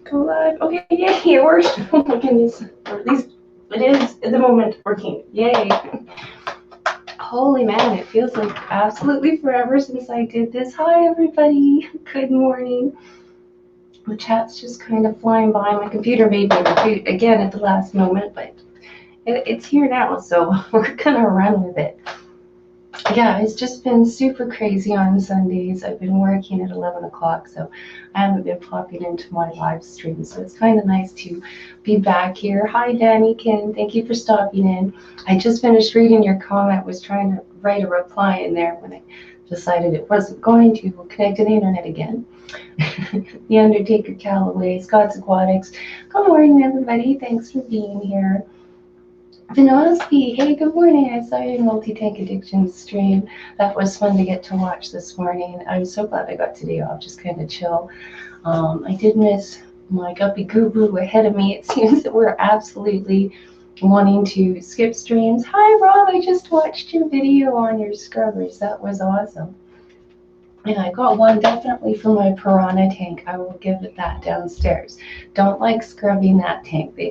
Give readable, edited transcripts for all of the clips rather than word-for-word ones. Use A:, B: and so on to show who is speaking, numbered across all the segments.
A: Go live. Okay, yay, it worked. Oh my goodness. Or at least it is at the moment working. Yay. Holy man, it feels like absolutely forever since I did this. Hi everybody. Good morning. The chat's just kind of flying by. My computer made me reboot again at the last moment, but it's here now, so we're gonna run with it. Yeah, it's just been super crazy on Sundays. I've been working at 11 o'clock, so I haven't been popping into my live stream. So it's kind of nice to be back here. Hi, Danny Kim. Thank you for stopping in. I just finished reading your comment, was trying to write a reply in there when I decided it wasn't going to connect to the internet again. The Undertaker Calloway, Scott's Aquatics. Good morning, everybody. Thanks for being here. Vinosky, hey, good morning. I saw your multi-tank addiction stream. That was fun to get to watch this morning. I'm so glad I got today off, just kind of chill. I did miss my guppy guru ahead of me. It seems that we're absolutely wanting to skip streams. Hi, Rob. I just watched your video on your scrubbers. That was awesome. And I got one definitely for my piranha tank. I will give it that downstairs. Don't like scrubbing that tank. They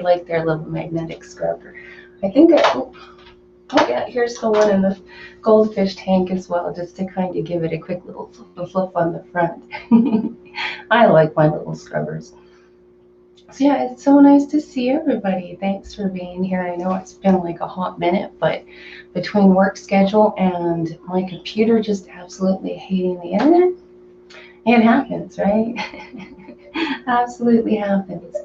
A: like their little magnetic scrubber. I think oh yeah, here's the one in the goldfish tank as well, just to kind of give it a quick little fluff on the front. I like my little scrubbers. So yeah, it's so nice to see everybody. Thanks for being here. I know it's been like a hot minute, but between work schedule and my computer just absolutely hating the internet, it happens, right? Absolutely happens.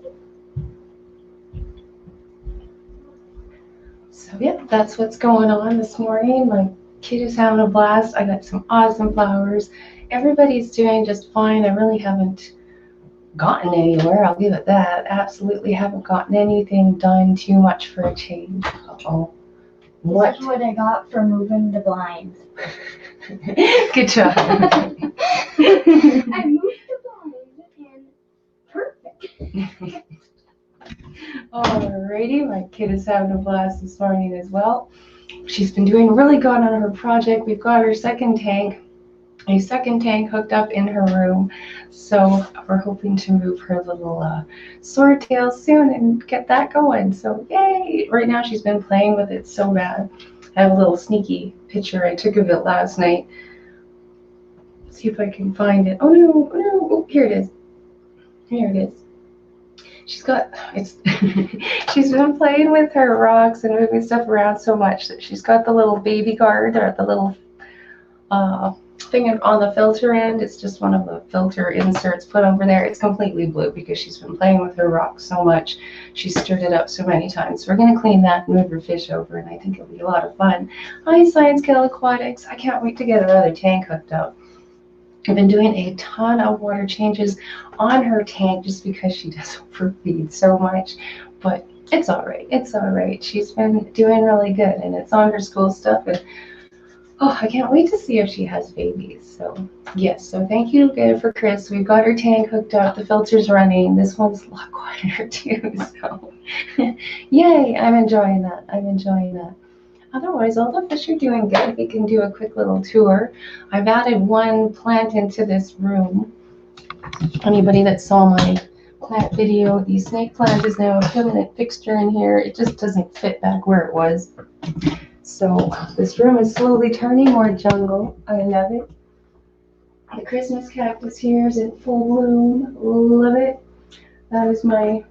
A: So yeah, that's what's going on this morning. My kid is having a blast. I got some awesome flowers. Everybody's doing just fine. I really haven't gotten anywhere, I'll give it that. Absolutely haven't gotten anything done too much for a change. Uh-oh. What?
B: That's what I got for moving the blinds.
A: Good job.
B: I moved the blinds and perfect.
A: Alrighty, my kid is having a blast this morning as well. She's been doing really good on her project. We've got her a second tank hooked up in her room, so we're hoping to move her little swordtail soon and get that going. So yay! Right now she's been playing with it so bad. I have a little sneaky picture I took of it last night. Let's see if I can find it. Oh no, oh no, oh, here it is. Here it is. She's been playing with her rocks and moving stuff around so much that she's got the little baby guard, or the little thing on the filter end. It's just one of the filter inserts put over there. It's completely blue because she's been playing with her rocks so much. She's stirred it up so many times. So we're going to clean that and move her fish over, and I think it'll be a lot of fun. Hi, Science Gal Aquatics. I can't wait to get her other tank hooked up. I've been doing a ton of water changes on her tank just because she does overfeed so much, but it's all right. It's all right. She's been doing really good, and it's on her school stuff, and oh, I can't wait to see if she has babies. So yes, so thank you again for Chris. We've got her tank hooked up, the filter's running. This one's a lot quieter too, so yay, I'm enjoying that. I'm enjoying that. Otherwise, all the fish are doing good. We can do a quick little tour. I've added one plant into this room. Anybody that saw my plant video, the snake plant is now a permanent fixture in here. It just doesn't fit back where it was. So this room is slowly turning more jungle. I love it. The Christmas cactus here is in full bloom. Love it. That is my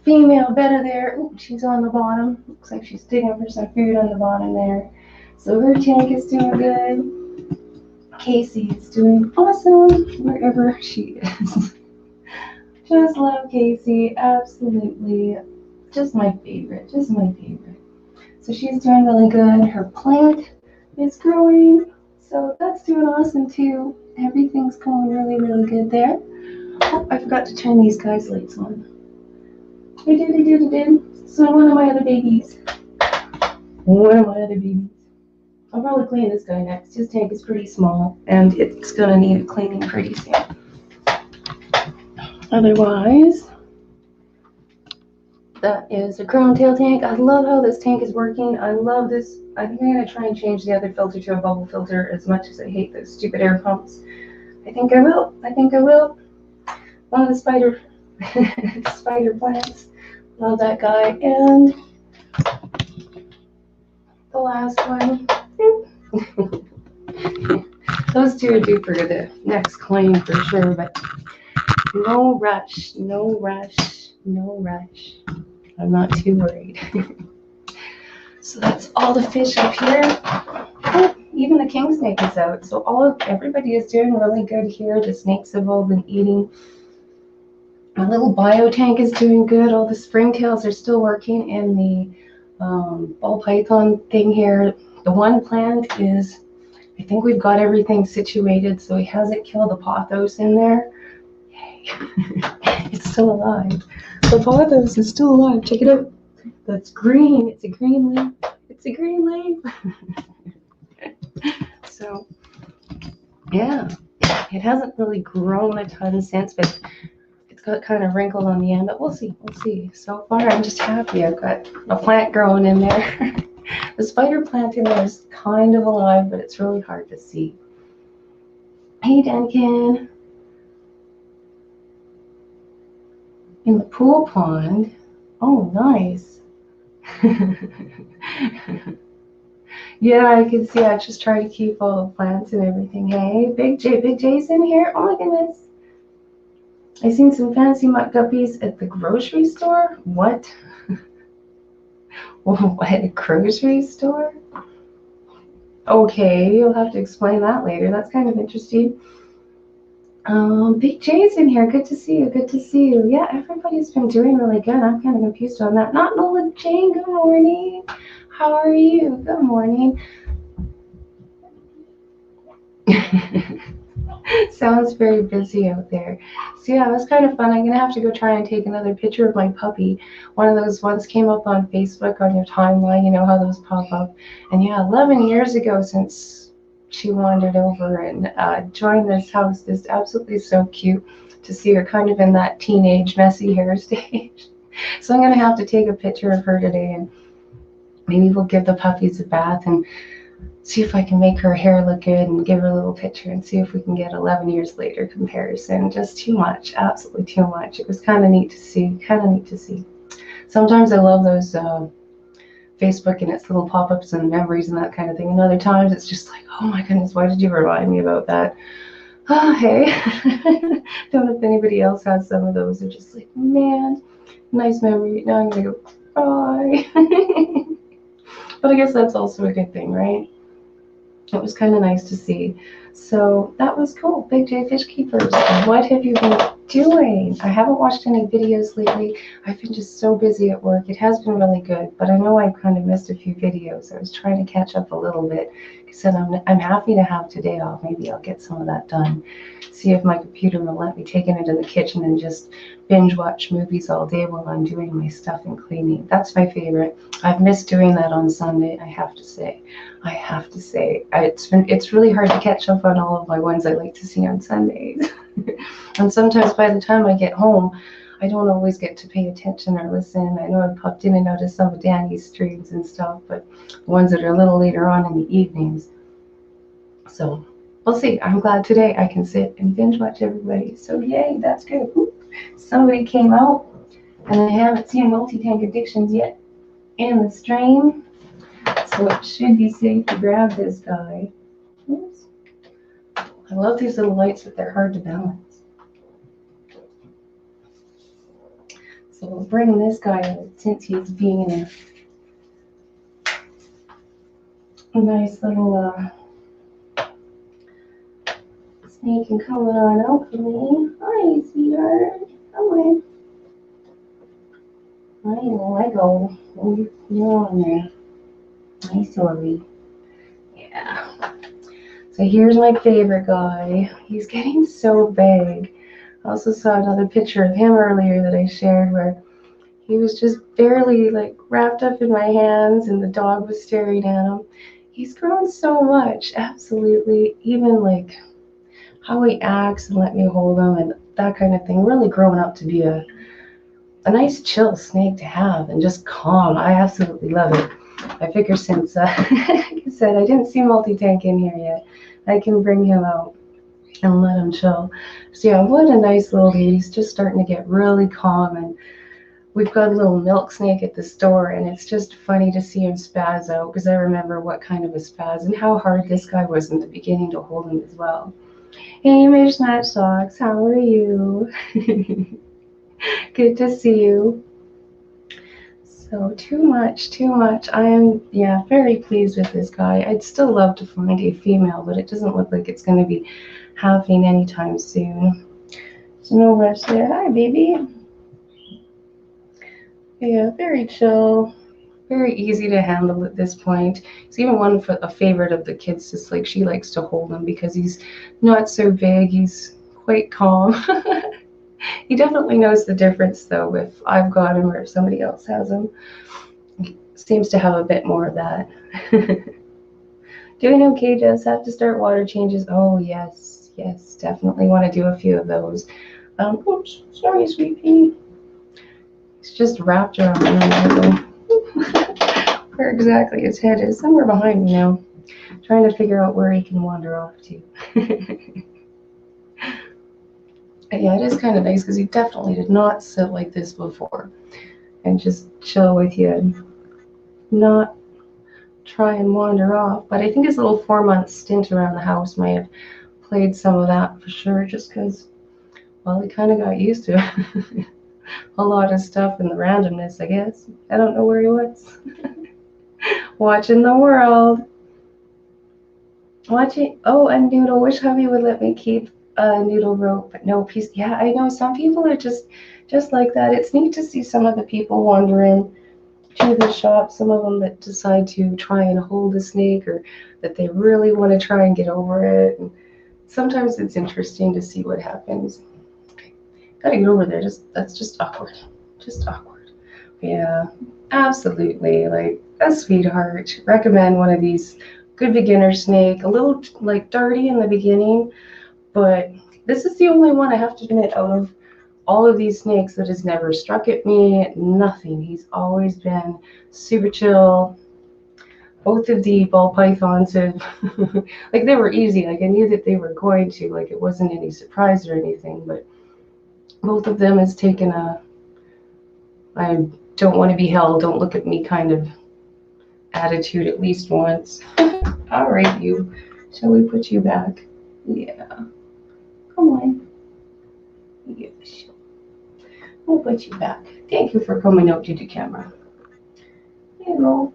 A: female Betta there. Ooh, she's on the bottom. Looks like she's digging for some food on the bottom there. So her tank is doing good. Casey is doing awesome wherever she is. Just love Casey. Absolutely. Just my favorite. Just my favorite. So she's doing really good. Her plant is growing. So that's doing awesome too. Everything's going really, really good there. Oh, I forgot to turn these guys' lights on. I did. So one of my other babies. I'll probably clean this guy next. His tank is pretty small, and it's gonna need cleaning pretty soon. Otherwise, that is a crown tail tank. I love how this tank is working. I love this. I think I'm gonna try and change the other filter to a bubble filter, as much as I hate those stupid air pumps. I think I will. one of the spider spider plants. Love that guy. And the last one. Those two are due for the next claim for sure, but no rush, no rush, no rush. I'm not too worried. So that's all the fish up here. Oh, even the king snake is out. So everybody is doing really good here. The snakes have all been eating. My little bio tank is doing good. All the springtails are still working in the ball python thing here. The one plant is, I think we've got everything situated, so he hasn't killed the pothos in there. Yay. It's still alive. The pothos is still alive. Check it out. That's green. It's a green leaf. It's a green leaf. So, yeah. It hasn't really grown a ton since, but it's got kind of wrinkled on the end, but we'll see. We'll see. So far, I'm just happy. I've got a plant growing in there. The spider plant in there is kind of alive, but it's really hard to see. Hey, Duncan. In the pool pond. Oh, nice. Yeah, I can see. I just try to keep all the plants and everything. Hey, Big J's in here. Oh my goodness. I seen some fancy mutt guppies at the grocery store. What? What, a grocery store? Okay, you'll have to explain that later. That's kind of interesting. Big J's in here. Good to see you. Good to see you. Yeah, everybody's been doing really good. I'm kind of confused on that. Not Nola Jane. Good morning. How are you? Good morning. Sounds very busy out there. So yeah, it was kind of fun. I'm gonna have to go try and take another picture of my puppy. One of those ones came up on Facebook on your timeline. You know how those pop up. And yeah, 11 years ago since she wandered over and joined this house. It's absolutely so cute to see her kind of in that teenage messy hair stage. So I'm gonna have to take a picture of her today, and maybe we'll give the puppies a bath and see if I can make her hair look good and give her a little picture and see if we can get 11 years later comparison. Just too much, absolutely too much. It was kind of neat to see, Sometimes I love those Facebook and its little pop-ups and memories and that kind of thing. And other times it's just like, oh my goodness, why did you remind me about that? Oh, hey. Don't know if anybody else has some of those. They're just like, man, nice memory. Now I'm going to go, bye. But I guess that's also a good thing, right? It was kind of nice to see. So that was cool. Big J Fish Keepers. What have you been doing? I haven't watched any videos lately. I've been just so busy at work. It has been really good, but I know I've kind of missed a few videos. I was trying to catch up a little bit. I said I'm happy to have today off. Maybe I'll get some of that done. See if my computer will let me take it into the kitchen and just binge watch movies all day while I'm doing my stuff and cleaning. That's my favorite. I've missed doing that on Sunday, I have to say. It's really hard to catch up on all of my ones I like to see on Sundays. And sometimes by the time I get home, I don't always get to pay attention or listen. I know I've popped in and out of some of Danny's streams and stuff, but the ones that are a little later on in the evenings. So we'll see. I'm glad today I can sit and binge watch everybody. So yay, that's good. Ooh, somebody came out and I haven't seen multi-tank addictions yet in the stream. So it should be safe to grab this guy. Oops. I love these little lights, but they're hard to balance. So we'll bring this guy in since he's being a nice little snake and coming on out for me. Hi, sweetheart. Come on. I know, I go. You're on there. I'm sorry. Yeah. So here's my favorite guy. He's getting so big. I also saw another picture of him earlier that I shared where he was just barely like wrapped up in my hands and the dog was staring at him. He's grown so much, absolutely. Even like how he acts and let me hold him and that kind of thing. Really grown up to be a nice chill snake to have and just calm. I absolutely love it. I figure since, like I said, I didn't see multi-tank in here yet, I can bring him out and let him chill. So yeah, what a nice little dude. He's just starting to get really calm, and we've got a little milk snake at the store, and it's just funny to see him spaz out because I remember what kind of a spaz and how hard this guy was in the beginning to hold him as well. Hey, Mismatch Socks, how are you? Good to see you. So too much. I am, yeah, very pleased with this guy. I'd still love to find a female, but it doesn't look like it's going to be happening anytime soon. So no rush there. Hi, baby. Yeah, very chill. Very easy to handle at this point. He's even one for a favorite of the kids, just like she likes to hold him because he's not so big. He's quite calm. He definitely knows the difference though if I've got him or if somebody else has him. He seems to have a bit more of that. Doing okay, just have to start water changes. Oh yes, definitely want to do a few of those. Oops, sorry, sweet pea. He's just wrapped around him. Where exactly his head is, somewhere behind me now. Trying to figure out where he can wander off to. Yeah, it is kind of nice because he definitely did not sit like this before and just chill with you and not try and wander off. But I think his little 4-month stint around the house might have played some of that for sure, just because, well, he kind of got used to a lot of stuff and the randomness, I guess. I don't know where he was. Watching the world. Oh, and Noodle, wish hubby would let me keep a noodle rope, but no piece. Yeah, I know some people are just like that. It's neat to see some of the people wandering to the shop, some of them that decide to try and hold a snake or that they really want to try and get over it. And sometimes it's interesting to see what happens. Okay. Gotta get over there. That's just awkward. Just awkward. Yeah, absolutely. Like a sweetheart. Recommend one of these. Good beginner snake. A little like dirty in the beginning, but this is the only one I have to admit out of all of these snakes that has never struck at me, nothing. He's always been super chill. Both of the ball pythons have, like they were easy. Like I knew that they were going to, like it wasn't any surprise or anything, but both of them has taken a, I don't want to be held, don't look at me kind of attitude at least once. All right, you. Shall we put you back? Yeah. Come on. Yes. We'll put you back. Thank you for coming out to the camera. Hello.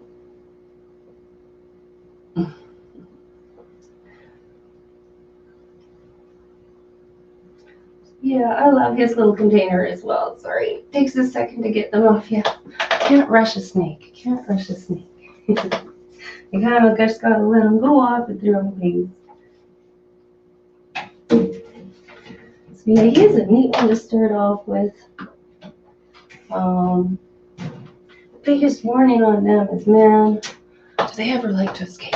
A: Yeah, I love his little container as well. Sorry, it takes a second to get them off. Yeah, can't rush a snake. Can't rush a snake. You kind of just gotta let them go off at their own pace. So yeah, he is a neat one to start off with. The biggest warning on them is, man, do they ever like to escape?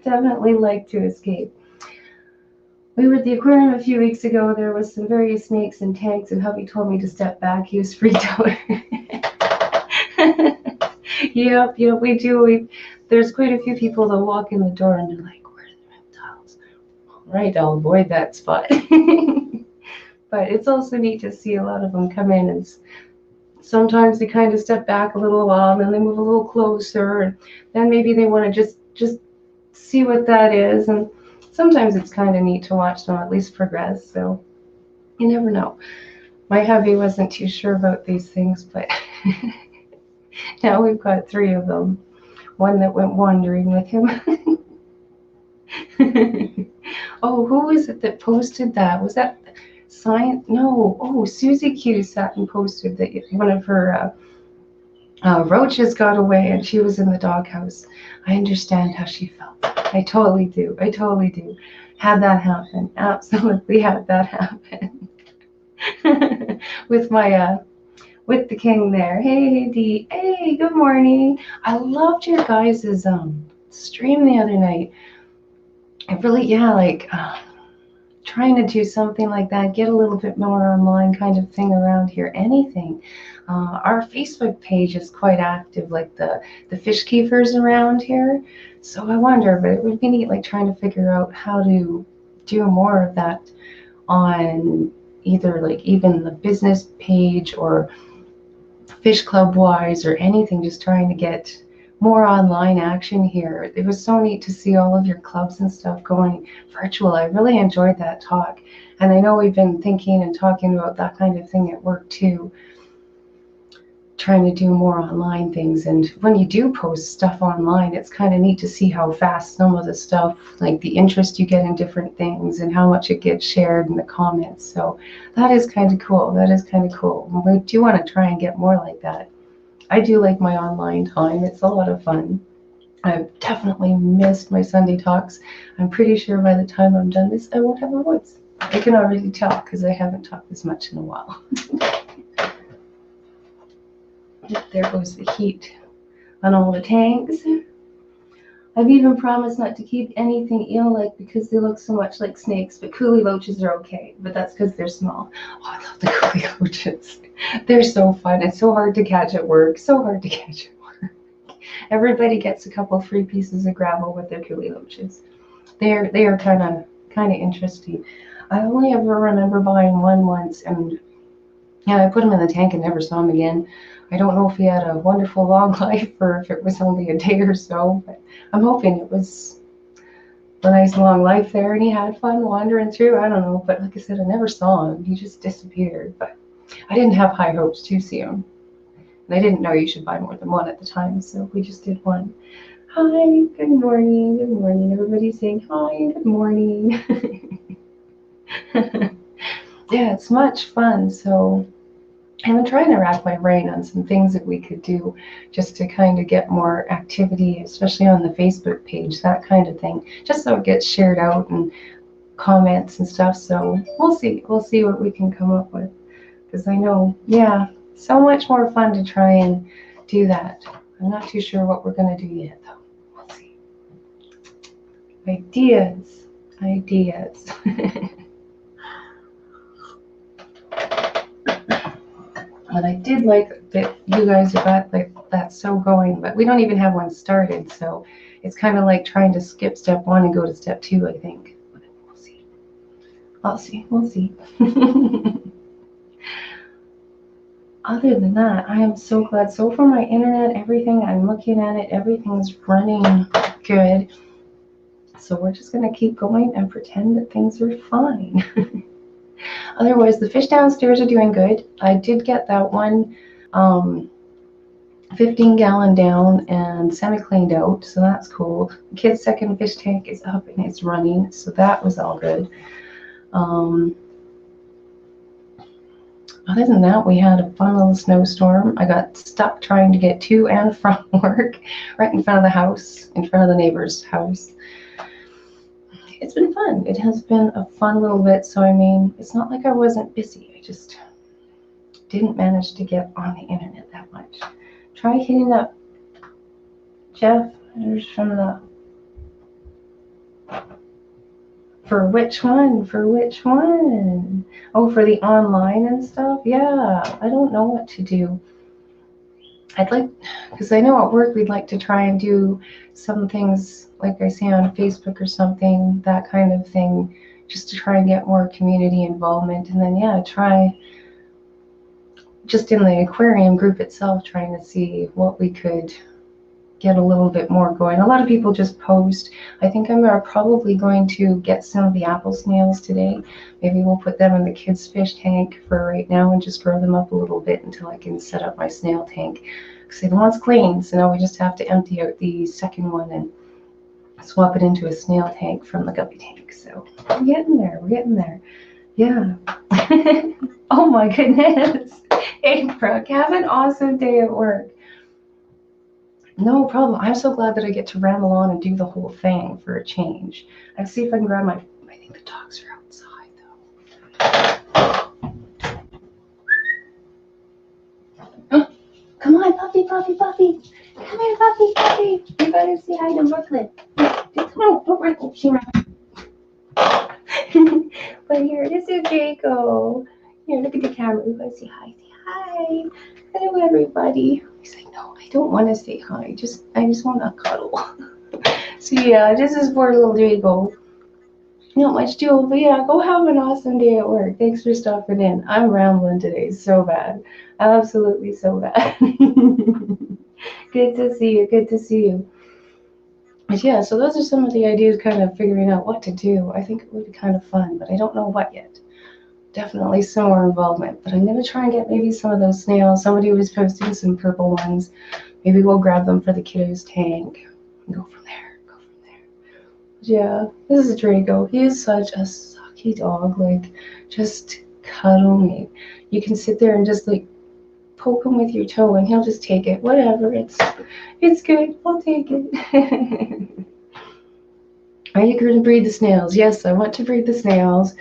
A: Definitely like to escape. We were at the aquarium a few weeks ago. There was some various snakes in tanks, and hubby told me to step back. He was freaked out. Yep, we do. There's quite a few people that walk in the door and they're like, "Where are the reptiles?" All right, I'll avoid that spot. But it's also neat to see a lot of them come in, and sometimes they kind of step back a little while, and then they move a little closer, and then maybe they want to just see what that is. And sometimes it's kind of neat to watch them at least progress. So you never know. My hubby wasn't too sure about these things, but now we've got 3 of them. One that went wandering with him. Oh, who was it that posted that? Was that Science? No. Oh, Susie Q sat and posted that one of her roaches got away and she was in the doghouse. I understand how she felt. I totally do. Had that happen. Absolutely had that happen. With my with the king there. Hey, Dee. Hey, good morning. I loved your guys' stream the other night. It really, yeah, like trying to do something like that, get a little bit more online kind of thing around here, anything. Our Facebook page is quite active, like the fish keepers around here. So I wonder, but it would be neat, like trying to figure out how to do more of that on either like even the business page or fish club wise or anything, just trying to get more online action here. It was so neat to see all of your clubs and stuff going virtual. I really enjoyed that talk. And I know we've been thinking and talking about that kind of thing at work too, trying to do more online things. And when you do post stuff online, it's kind of neat to see how fast some of the stuff, like the interest you get in different things and how much it gets shared in the comments. So that is kind of cool. That is kind of cool. We do want to try and get more like that. I do like my online time. It's a lot of fun. I've definitely missed my Sunday talks. I'm pretty sure by the time I'm done this, I won't have a voice. I can already tell because I haven't talked this much in a while. There goes the heat on all the tanks. I've even promised not to keep anything eel-like because they look so much like snakes, but coolie loaches are okay, but that's because they're small. Oh, I love the coolie loaches. They're so fun. It's so hard to catch at work. So hard to catch at work. Everybody gets a couple free pieces of gravel with their coolie loaches. They are kind of interesting. I only ever remember buying one once, and yeah, I put him in the tank and never saw him again. I don't know if he had a wonderful long life or if it was only a day or so, but I'm hoping it was a nice long life there and he had fun wandering through. I don't know, but like I said, I never saw him. He just disappeared, but I didn't have high hopes to see him. And I didn't know you should buy more than one at the time, so we just did one. Hi, good morning, good morning. Everybody's saying hi and good morning. Yeah, it's much fun, so I've been trying to wrap my brain on some things that we could do just to kind of get more activity, especially on the Facebook page, that kind of thing, just so it gets shared out and comments and stuff. So we'll see what we can come up with, because I know, yeah, so much more fun to try and do that. I'm not too sure what we're going to do yet, though. We'll see. Ideas. But I did like that you guys got like that so going, but we don't even have one started, so it's kind of like trying to skip step 1 and go to step 2, I think. But we'll see. We'll see. Other than that, I am so glad. So for my internet, everything, I'm looking at it, everything's running good. So we're just going to keep going and pretend that things are fine. Otherwise, the fish downstairs are doing good. I did get that one 15-gallon down and semi-cleaned out, so that's cool. The kid's second fish tank is up and it's running, so that was all good. Other than that, we had a fun little snowstorm. I got stuck trying to get to and from work right in front of the house, in front of the neighbor's house. It's been fun. It has been a fun little bit. So, I mean, it's not like I wasn't busy. I just didn't manage to get on the internet that much. Try hitting up Jeff. There's from the... For which one? Oh, for the online and stuff? Yeah, I don't know what to do. I'd like, because I know at work we'd like to try and do some things, like I say, on Facebook or something, that kind of thing, just to try and get more community involvement. And then, yeah, try just in the aquarium group itself, trying to see what we could get a little bit more going. A lot of people just post. I think I'm probably going to get some of the apple snails today. Maybe we'll put them in the kids' fish tank for right now and just grow them up a little bit until I can set up my snail tank. Because the one's clean, so now we just have to empty out the second one and swap it into a snail tank from the guppy tank. So we're getting there. Yeah. Oh my goodness. Hey, Brooke, have an awesome day at work. No problem. I'm so glad that I get to ramble on and do the whole thing for a change. I'll see if I can grab my... I think the dogs are outside, though. Oh, come on, Puffy. Come here, Puffy. You gotta say hi to Brooklyn. Come on, don't run. Oh, she ran. right here. This is Draco. Here, look at the camera. We want to say hi. Say hi. Hello, everybody. He's like, no, I don't want to say hi. I just want to cuddle. So yeah, this is poor little Draco. Not much to do, but yeah, go have an awesome day at work. Thanks for stopping in. I'm rambling today so bad. Absolutely so bad. Good to see you. Good to see you. But yeah, so those are some of the ideas, kind of figuring out what to do. I think it would be kind of fun, but I don't know what yet. Definitely some more involvement, but I'm going to try and get maybe some of those snails. Somebody was posting some purple ones. Maybe we'll grab them for the kiddos' tank and go from there. But yeah, this is Draco. He is such a sucky dog. Like, just cuddle me. You can sit there and just like poke him with your toe and he'll just take it. Whatever, it's good. I'll take it. Are you going to breed the snails? Yes, I want to breed the snails.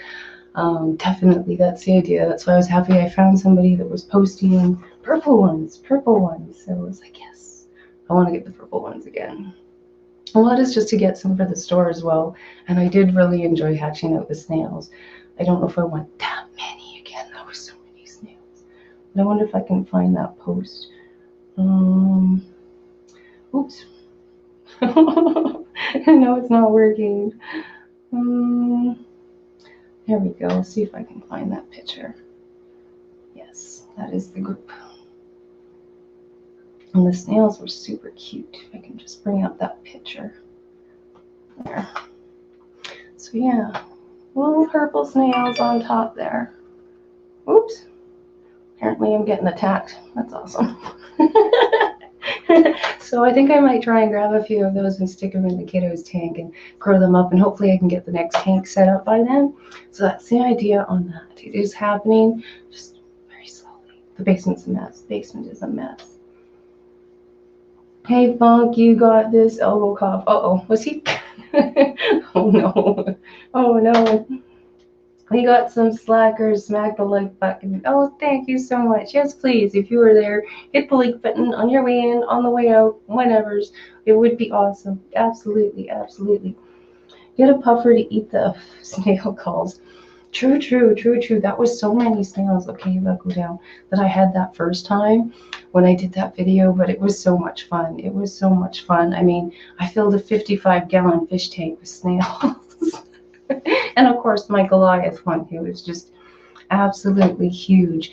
A: Definitely, that's the idea. That's why I was happy I found somebody that was posting purple ones. So I was like, yes, I want to get the purple ones again. A lot is just to get some for the store as well. And I did really enjoy hatching out the snails. I don't know if I want that many again. There were so many snails. But I wonder if I can find that post. Oops. I know it's not working. There we go. See if I can find that picture. Yes, that is the group. And the snails were super cute. If I can just bring up that picture. There. So yeah, little purple snails on top there. Oops. Apparently I'm getting attacked. That's awesome. So I think I might try and grab a few of those and stick them in the kiddos' tank and grow them up, and hopefully I can get the next tank set up by then. So that's the idea on that. It is happening, just very slowly. The basement's a mess. The basement is a mess. Hey, Funk, you got this elbow cough. Uh-oh, was he? Oh, no. Oh, no. We got some slackers. Smack the like button. Oh, thank you so much. Yes, please. If you were there, hit the like button on your way in, on the way out, whenever's. It would be awesome. Absolutely, absolutely. Get a puffer to eat the snail calls. True. That was so many snails. Okay, let go down. That I had that first time when I did that video, but it was so much fun. It was so much fun. I mean, I filled a 55-gallon fish tank with snails. And of course, my Goliath one, who is just absolutely huge.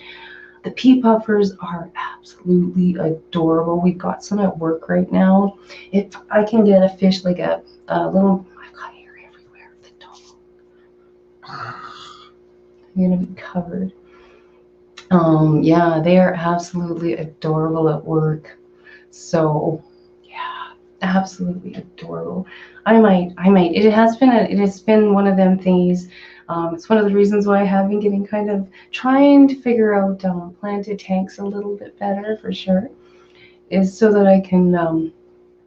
A: The Pea Puffers are absolutely adorable. We've got some at work right now. If I can get a fish like a little, I've got hair everywhere. The dog. I'm gonna be covered. Yeah, they are absolutely adorable at work. So yeah, absolutely adorable. I might. It has been one of them things. It's one of the reasons why I have been getting kind of trying to figure out planted tanks a little bit better for sure, is so that I can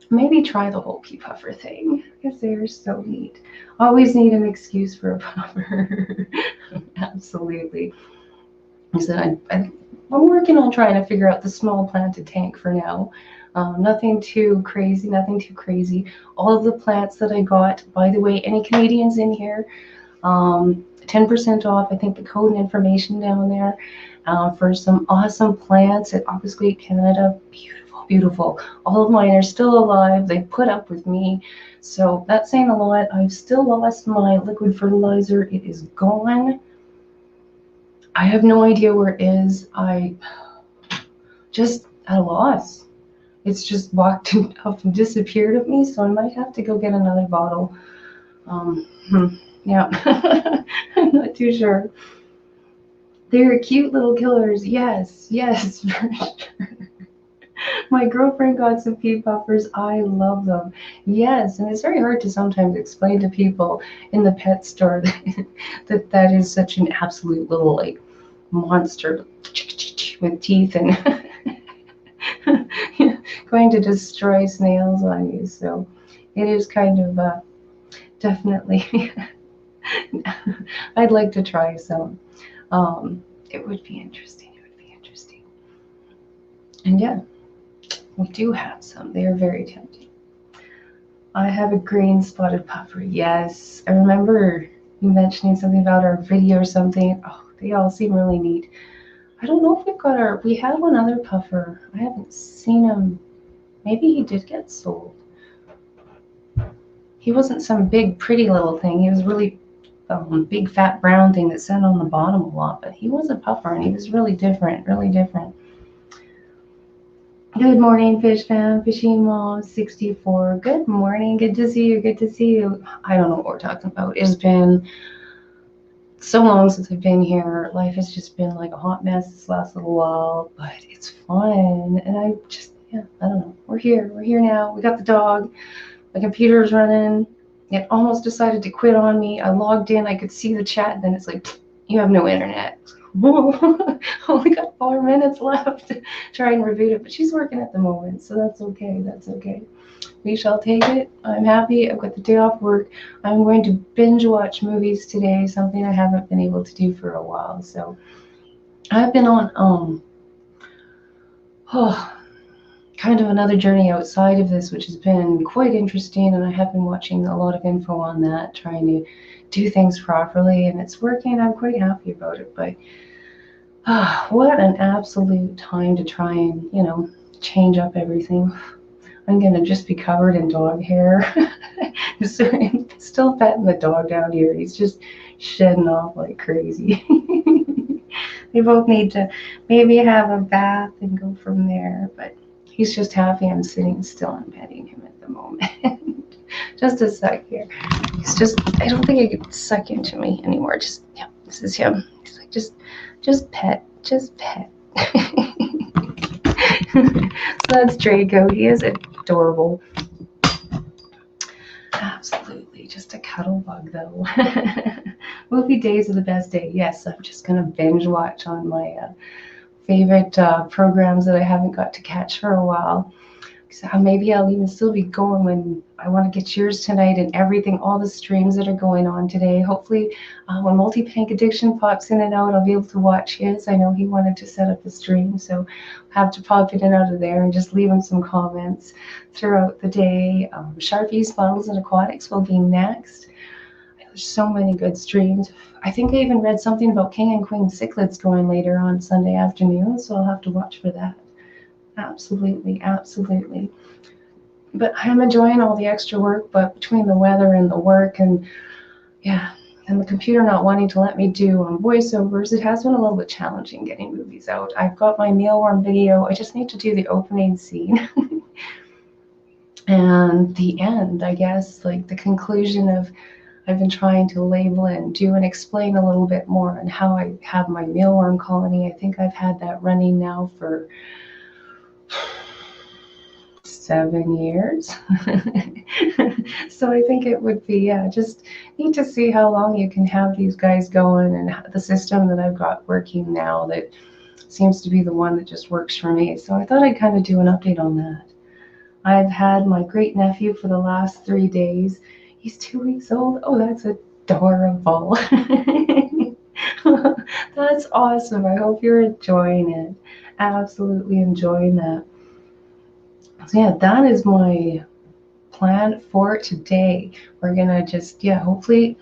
A: maybe try the whole pea puffer thing, because they are so neat. Always need an excuse for a puffer. Absolutely. I said I'm working on trying to figure out the small planted tank for now. Nothing too crazy. All of the plants that I got, by the way, any Canadians in here, 10% off, I think, the code and information down there for some awesome plants at Aquascape Canada. Beautiful. All of mine are still alive. They put up with me. So that's saying a lot. I've still lost my liquid fertilizer. It is gone. I have no idea where it is. I just at a loss. It's just walked off and disappeared of me, so I might have to go get another bottle. Yeah, I'm not too sure. They're cute little killers. Yes, for sure. My girlfriend got some pea puffers. I love them. Yes, and it's very hard to sometimes explain to people in the pet store that is such an absolute little like monster with teeth and going to destroy snails on you. So it is kind of definitely. I'd like to try some. It would be interesting. And yeah, we do have some. They are very tempting. I have a green spotted puffer. Yes, I remember mentioning something about our video or something. Oh, they all seem really neat. I don't know if we've got our, we had one other puffer. I haven't seen him. Maybe he did get sold. He wasn't some big, pretty little thing. He was really big, fat, brown thing that sat on the bottom a lot. But he was a puffer, and he was really different, really different. Good morning, Fish Fam, Fishing Mom 64. Good morning. Good to see you. Good to see you. I don't know what we're talking about. It's been so long since I've been here. Life has just been like a hot mess this last little while, but it's fun. And I just, yeah, I don't know. We're here. We're here now. We got the dog. My computer's running. It almost decided to quit on me. I logged in. I could see the chat. Then it's like, you have no internet. Whoa. Only got 4 minutes left to try and reboot it. But she's working at the moment, so that's okay. That's okay. We shall take it. I'm happy. I've got the day off work. I'm going to binge watch movies today, something I haven't been able to do for a while. So I've been on kind of another journey outside of this, which has been quite interesting, and I have been watching a lot of info on that, trying to do things properly, and it's working. I'm quite happy about it, but what an absolute time to try and, you know, change up everything. I'm gonna just be covered in dog hair. Still petting the dog down here. He's just shedding off like crazy. We both need to maybe have a bath and go from there, but he's just happy I'm sitting still and petting him at the moment. Just a sec here. He's just, I don't think he can suck into me anymore. Just, yeah, this is him. He's like, just pet. So that's Draco. He is adorable. Absolutely. Just a cuddle bug, though. Movie days are the best day. Yes, I'm just going to binge watch on my favorite programs that I haven't got to catch for a while. So maybe I'll even still be going when I want to get yours tonight and everything, all the streams that are going on today. Hopefully when Multi-Pank Addiction pops in and out, I'll be able to watch his. I know he wanted to set up a stream, so I'll have to pop in and out of there and just leave him some comments throughout the day. Sharpies, Funnels, and Aquatics will be next. There's so many good streams. I think I even read something about King and Queen cichlids going later on Sunday afternoon, so I'll have to watch for that. Absolutely, absolutely. But I'm enjoying all the extra work, but between the weather and the work and, yeah, and the computer not wanting to let me do voiceovers, it has been a little bit challenging getting movies out. I've got my mealworm video. I just need to do the opening scene. And the end, I guess, like the conclusion of, I've been trying to label and do and explain a little bit more on how I have my mealworm colony. I think I've had that running now for 7 years. So I think it would be, yeah, just need to see how long you can have these guys going, and the system that I've got working now that seems to be the one that just works for me. So I thought I'd kind of do an update on that. I've had my great nephew for the last 3 days. He's 2 weeks old. Oh, that's adorable. That's awesome. I hope you're enjoying it. Absolutely enjoying that. So yeah, that is my plan for today. We're gonna just, yeah, hopefully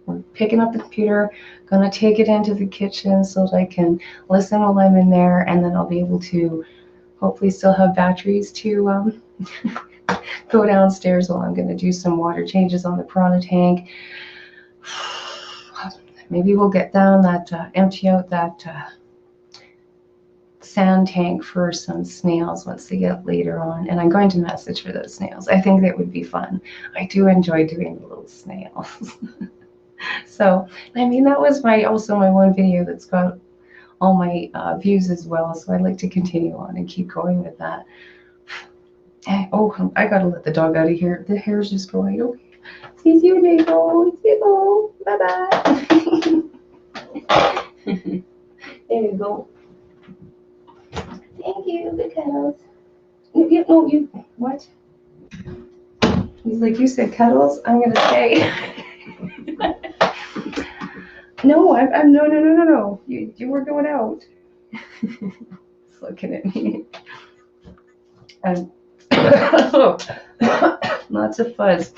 A: we're picking up the computer, gonna take it into the kitchen so that I can listen while I'm in there, and then I'll be able to hopefully still have batteries to go downstairs while I'm gonna do some water changes on the piranha tank. Maybe we'll get down that, empty out that sand tank for some snails once they get later on, and I'm going to message for those snails. I think that would be fun. I do enjoy doing the little snails. So, I mean, that was also my one video that's got all my views as well, so I'd like to continue on and keep going with that. Oh, I gotta let the dog out of here. The hair's just going, okay. See you, Jago. See you. Bye-bye. There you go. Thank you, the cuddles. No, you, what? He's like, you said cuddles? I'm gonna say. No, I'm no. You were going out. He's looking at me. Lots of fuzz.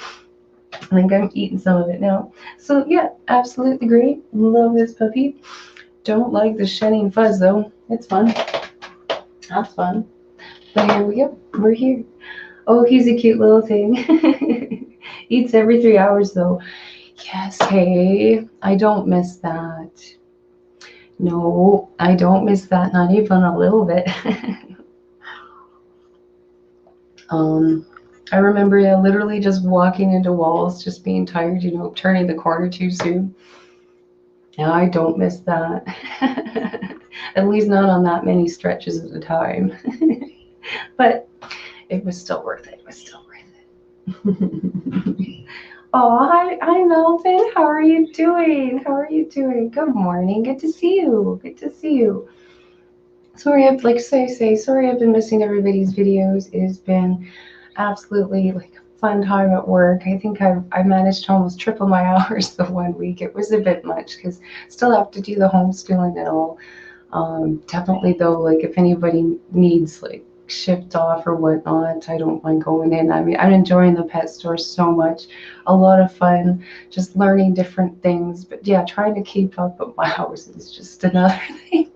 A: I think I'm eating some of it now. So yeah, absolutely great. Love this puppy. Don't like the shedding fuzz though. It's fun. That's fun. But here we go. We're here. Oh, he's a cute little thing. Eats every 3 hours though. Yes, hey, I don't miss that. No, I don't miss that, not even a little bit. I remember literally just walking into walls, just being tired, turning the corner too soon. Yeah, I don't miss that. At least not on that many stretches at a time. But it was still worth it. It was still worth it. Oh, hi, Melvin. How are you doing? How are you doing? Good morning. Good to see you. Good to see you. Sorry, sorry I've been missing everybody's videos. It has been absolutely like a fun time at work. I think I managed to almost triple my hours the 1 week. It was a bit much because still have to do the homeschooling and all. Definitely though, like if anybody needs like shipped off or whatnot, I don't mind going in. I mean, I'm enjoying the pet store so much. A lot of fun, just learning different things. But yeah, trying to keep up with my hours is just another thing.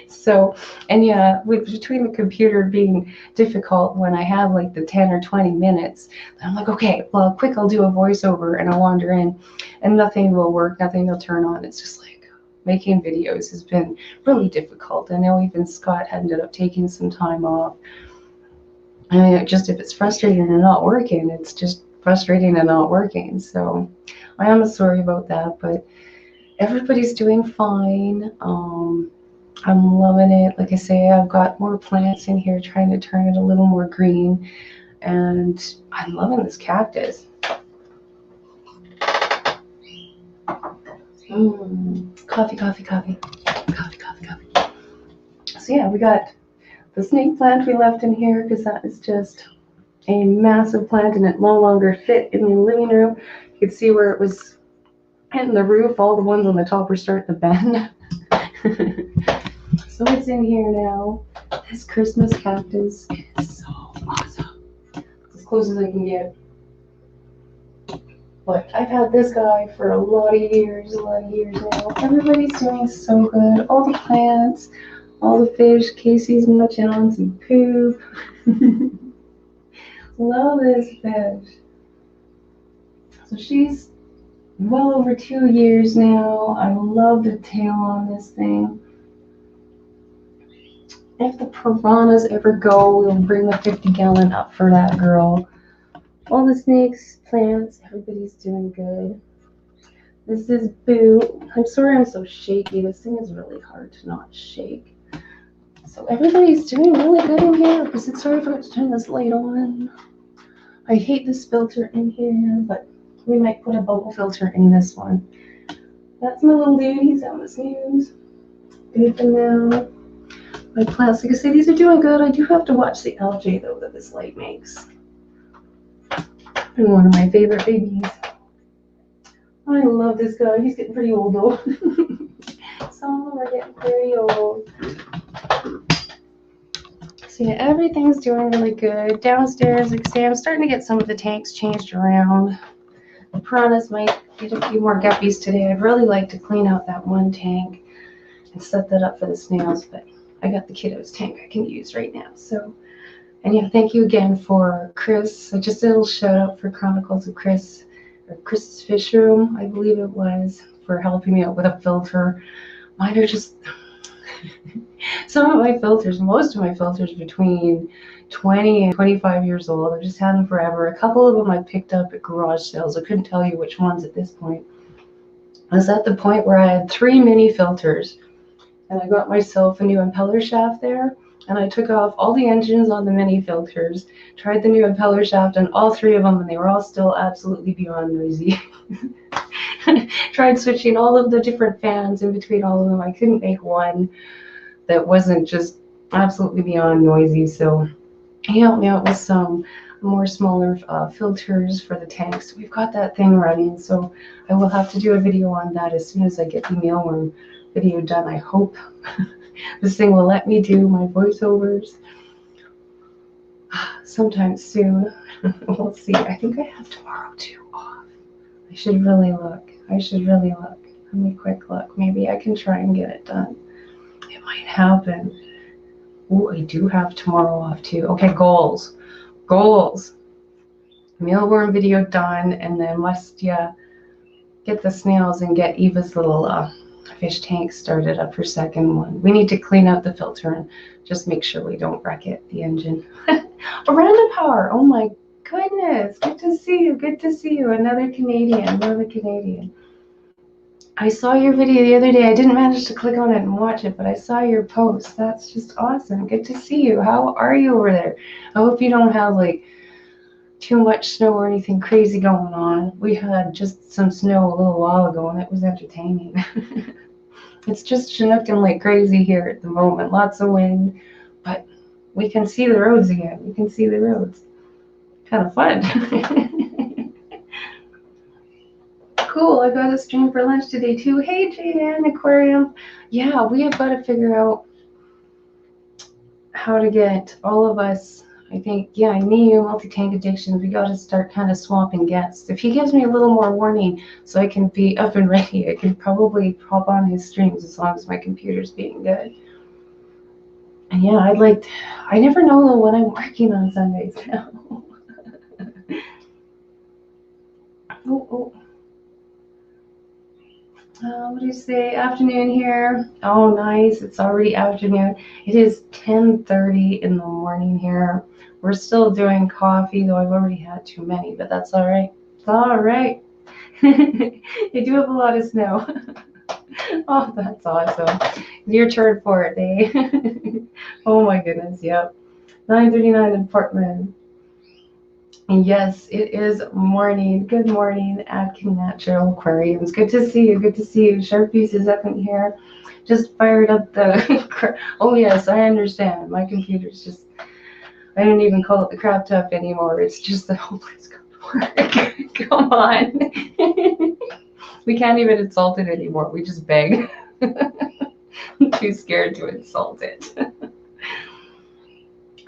A: So, and yeah, between the computer being difficult when I have like the 10 or 20 minutes, I'm like, okay, well, quick, I'll do a voiceover and I'll wander in and nothing will work, nothing will turn on. It's just like making videos has been really difficult. I know even Scott ended up taking some time off. I mean, just if it's frustrating and not working, it's just frustrating and not working. So I am sorry about that, but everybody's doing fine. I'm loving it. Like I say, I've got more plants in here, trying to turn it a little more green. And I'm loving this cactus. Coffee, coffee, coffee. Coffee, coffee, coffee. So yeah, we got the snake plant we left in here because that is just a massive plant and it no longer fit in the living room. You could see where it was hitting the roof. All the ones on the top were starting to bend. So it's in here now. This Christmas cactus is so awesome. It's as close as I can get. But I've had this guy for a lot of years now. Everybody's doing so good. All the plants, all the fish. Casey's munching on some poop. Love this fish. So she's well over 2 years now. I love the tail on this thing. If the piranhas ever go, we'll bring the 50-gallon up for that girl. All the snakes, plants, everybody's doing good. This is Boo. I'm sorry I'm so shaky. This thing is really hard to not shake. So everybody's doing really good in here. Sorry I forgot to turn this light on. I hate this filter in here, but we might put a bubble filter in this one. That's my little dude. He's on the snooze. Good for now. My plants, like I say, these are doing good. I do have to watch the algae though that this light makes. And one of my favorite babies. I love this guy. He's getting pretty old though. Some of them are getting pretty old. So yeah, everything's doing really good. Downstairs, like I say, I'm starting to get some of the tanks changed around. The piranhas might get a few more guppies today. I'd really like to clean out that one tank and set that up for the snails, but I got the kiddos tank I can use right now. So, and yeah, thank you again for Chris. Just a little shout out for Chronicles of Chris, or Chris's Fish Room, I believe it was, for helping me out with a filter. Mine are just, some of my filters, most of my filters between 20 and 25 years old. I've just had them forever. A couple of them I picked up at garage sales. I couldn't tell you which ones at this point. I was at the point where I had 3 mini filters. And I got myself a new impeller shaft there, and I took off all the engines on the mini filters, tried the new impeller shaft on all 3 of them, and they were all still absolutely beyond noisy. Tried switching all of the different fans in between all of them. I couldn't make one that wasn't just absolutely beyond noisy, so he helped me out with some more smaller filters for the tanks. We've got that thing running, so I will have to do a video on that as soon as I get the mealworm video done. I hope this thing will let me do my voiceovers. sometime soon. We'll see. I think I have tomorrow too off. I should really look. Let me quick look. Maybe I can try and get it done. It might happen. Oh, I do have tomorrow off too. Okay, goals. Mealworm video done, and then must get the snails and get Eva's little fish tank started up, her second one. We need to clean out the filter and just make sure we don't wreck it, the engine. Random Power, oh my goodness, good to see you. Another Canadian. I saw your video the other day. I didn't manage to click on it and watch it, but I saw your post. That's just awesome. Good to see you. How are you over there? I hope you don't have like too much snow or anything crazy going on. We had just some snow a little while ago and it was entertaining. It's just Chinooking like crazy here at the moment. Lots of wind, but we can see the roads again. Kind of fun. Cool, I got a stream for lunch today too. Hey, Jan, Aquarium. Yeah, we have got to figure out how to get all of us, I think, me, you, multi-tank addictions, we got to start kind of swapping guests. If he gives me a little more warning so I can be up and ready, I can probably hop on his streams as long as my computer's being good. And yeah, I never know though when I'm working on Sundays now. What do you say? Afternoon here. Oh, nice. It's already afternoon. It is 10:30 in the morning here. We're still doing coffee, though I've already had too many, but that's all right. It's all right. You do have a lot of snow. Oh, that's awesome. Your turn for it, eh? Oh my goodness, yep. 9:39 in Portland. And yes, it is morning. Good morning, Adkin Natural Aquariums. Good to see you. Sharpies is up in here. Just fired up the... Oh yes, I understand. My computer's just... I don't even call it the crap top anymore. It's just the whole place got work. Come on. We can't even insult it anymore. We just beg. I'm too scared to insult it. Fish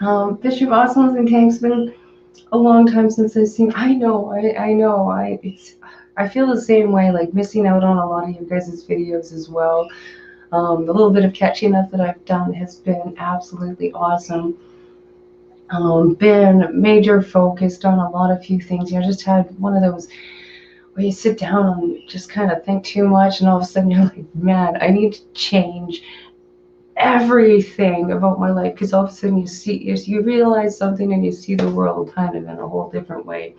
A: of Awesomes and Tanks been a long time since I've seen. I know. I feel the same way, like missing out on a lot of your guys' videos as well. The little bit of catching up that I've done has been absolutely awesome. Been major focused on a lot of few things. I just had one of those where you sit down and just kind of think too much, and all of a sudden you're like, man, I need to change everything about my life, because all of a sudden you realize something and you see the world kind of in a whole different way.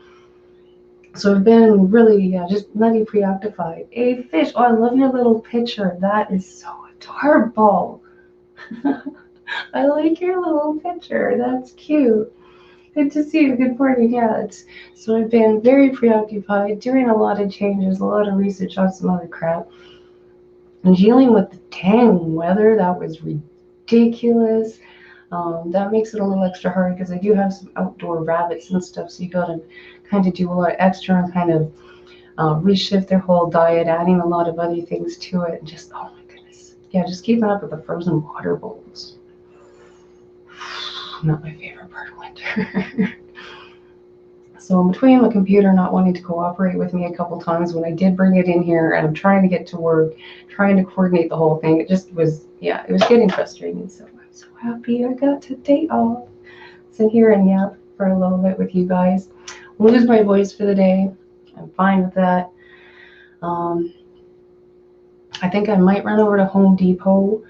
A: So I've been really just bloody preoccupied. Hey fish, oh, I love your little picture. That is so adorable. I like your little picture. That's cute. Good to see you. Good morning. Yeah, so I've been very preoccupied, doing a lot of changes, a lot of research on some other crap. And dealing with the dang weather, that was ridiculous. That makes it a little extra hard because I do have some outdoor rabbits and stuff, so you gotta kind of do a lot extra and kind of reshift their whole diet, adding a lot of other things to it. And just, oh my goodness. Yeah, just keeping up with the frozen water bowls. Not my favorite part of winter. So in between my computer not wanting to cooperate with me a couple times when I did bring it in here, and I'm trying to get to work, trying to coordinate the whole thing, it just was, it was getting frustrating. So I'm so happy I got today off. Sit here and yap for a little bit with you guys. Lose my voice for the day. I'm fine with that. I think I might run over to Home Depot.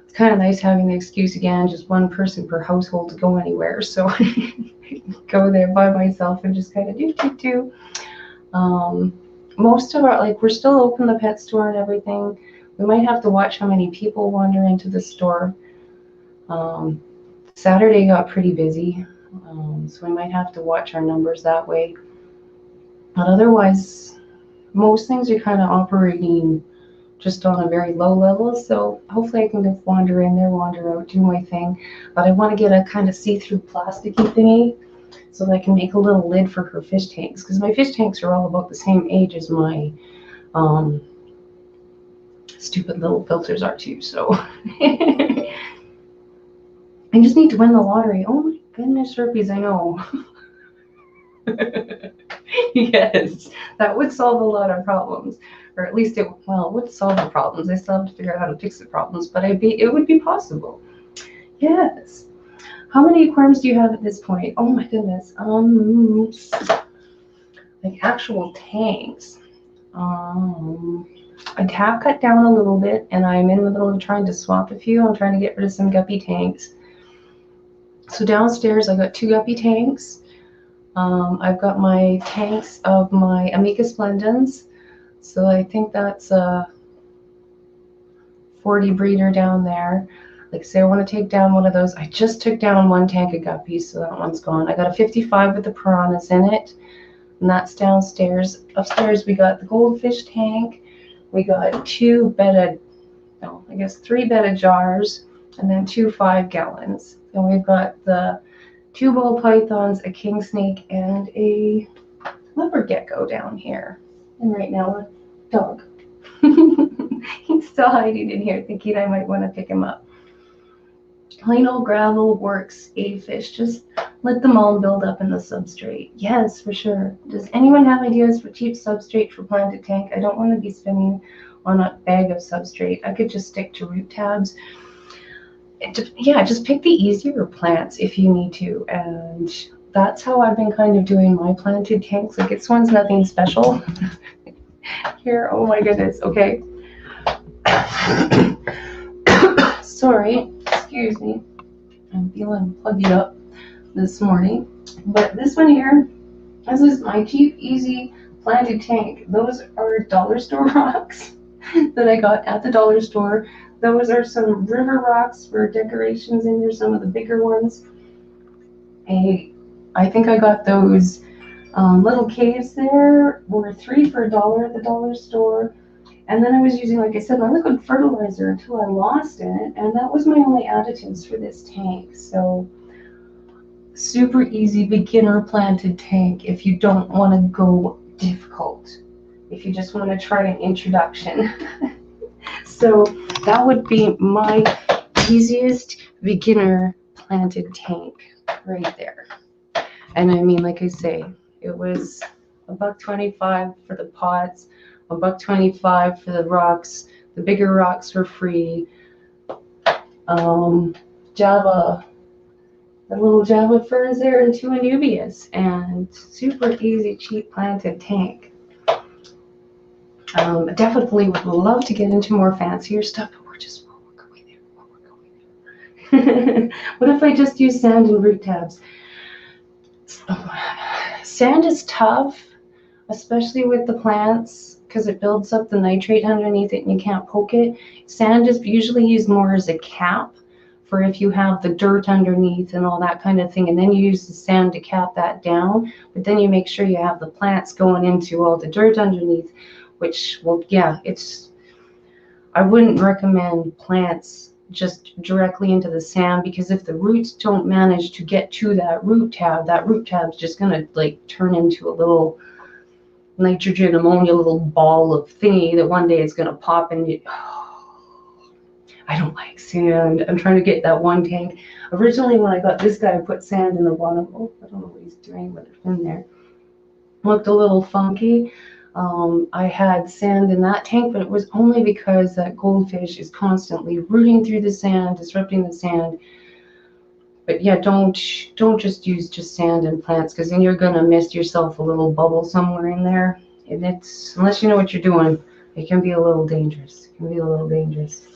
A: It's kind of nice having the excuse again, just one person per household to go anywhere. So go there by myself and just kind of do. Most of our, we're still open, the pet store and everything. We might have to watch how many people wander into the store. Saturday got pretty busy, so we might have to watch our numbers that way. But otherwise, most things are kind of operating just on a very low level, so hopefully I can just wander in there, wander out, do my thing. But I want to get a kind of see-through plasticky thingy so that I can make a little lid for her fish tanks, because my fish tanks are all about the same age as my stupid little filters are too. So I just need to win the lottery. Oh my goodness, Sharpies, I know. Yes, that would solve a lot of problems. Or at least it would solve the problems. I still have to figure out how to fix the problems, but it would be possible. Yes. How many aquariums do you have at this point? Oh my goodness. Like actual tanks. I have cut down a little bit, and I'm in the middle of trying to swap a few. I'm trying to get rid of some guppy tanks. So downstairs, I got 2 guppy tanks. I've got my tanks of my Amica Splendens. So I think that's a 40 breeder down there. Like say I want to take down one of those. I just took down 1 tank of guppies, so that one's gone. I got a 55 with the piranhas in it, and that's downstairs. Upstairs we got the goldfish tank. We got 2 Betta, no, I guess 3 Betta jars, and then 2 5-gallons. And we've got the 2 ball pythons, a king snake, and a leopard gecko down here. And right now a dog. He's still hiding in here thinking I might want to pick him up. Plain old gravel works, A-fish. Just let them all build up in the substrate. Yes, for sure. Does anyone have ideas for cheap substrate for planted tank? I don't want to be spending on a bag of substrate. I could just stick to root tabs. Yeah, just pick the easier plants if you need to. And that's how I've been kind of doing my planted tanks. Like this one's nothing special. Here, oh my goodness, okay. Sorry, excuse me. I'm feeling plugged up this morning. But this one here, this is my cheap, easy planted tank. Those are dollar store rocks that I got at the dollar store. Those are some river rocks for decorations in there, some of the bigger ones. I think I got those little caves there were 3 for $1 at the dollar store. And then I was using, like I said, my liquid fertilizer until I lost it. And that was my only additives for this tank. So super easy beginner planted tank if you don't want to go difficult. If you just want to try an introduction. So that would be my easiest beginner planted tank right there. And I mean, like I say, it was $1.25 for the pots, $1.25 for the rocks. The bigger rocks were free. Java, the little Java ferns there, and 2 anubias, and super easy, cheap planted tank. Definitely would love to get into more fancier stuff, but we're going there. What if I just use sand and root tabs? Sand is tough, especially with the plants, because it builds up the nitrate underneath it and you can't poke it. Sand is usually used more as a cap for if you have the dirt underneath and all that kind of thing, and then you use the sand to cap that down, but then you make sure you have the plants going into all the dirt underneath, which will, yeah, I wouldn't recommend plants just directly into the sand, because if the roots don't manage to get to that root tab's just gonna like turn into a little nitrogen ammonia little ball of thingy that one day it's gonna pop and I don't like sand. I'm trying to get that one tank. Originally when I got this guy, I put sand in the bottom. Oh, I don't know what he's doing, but it's in there. Looked a little funky. I had sand in that tank, but it was only because that goldfish is constantly rooting through the sand, disrupting the sand. But yeah, don't just use sand in plants, because then you're gonna miss yourself a little bubble somewhere in there. And it's, unless you know what you're doing, it can be a little dangerous. It can be a little dangerous.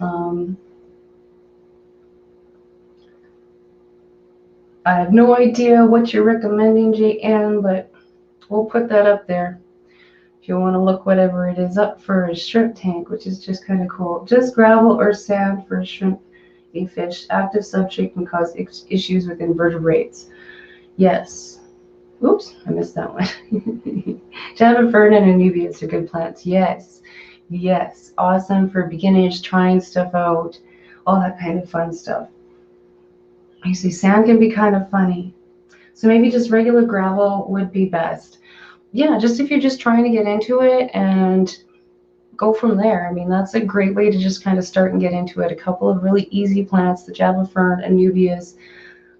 A: I have no idea what you're recommending, JN, but we'll put that up there if you want to look whatever it is up for a shrimp tank, which is just kind of cool. Just gravel or sand for a shrimp, a fish. Active substrate can cause issues with invertebrates. Yes. Oops, I missed that one. Java fern and anubias are good plants. Yes. Yes. Awesome for beginners trying stuff out. All that kind of fun stuff. You see, sand can be kind of funny. So maybe just regular gravel would be best. Yeah, just if you're just trying to get into it and go from there. I mean, that's a great way to just kind of start and get into it. A couple of really easy plants, the Java fern, Anubias,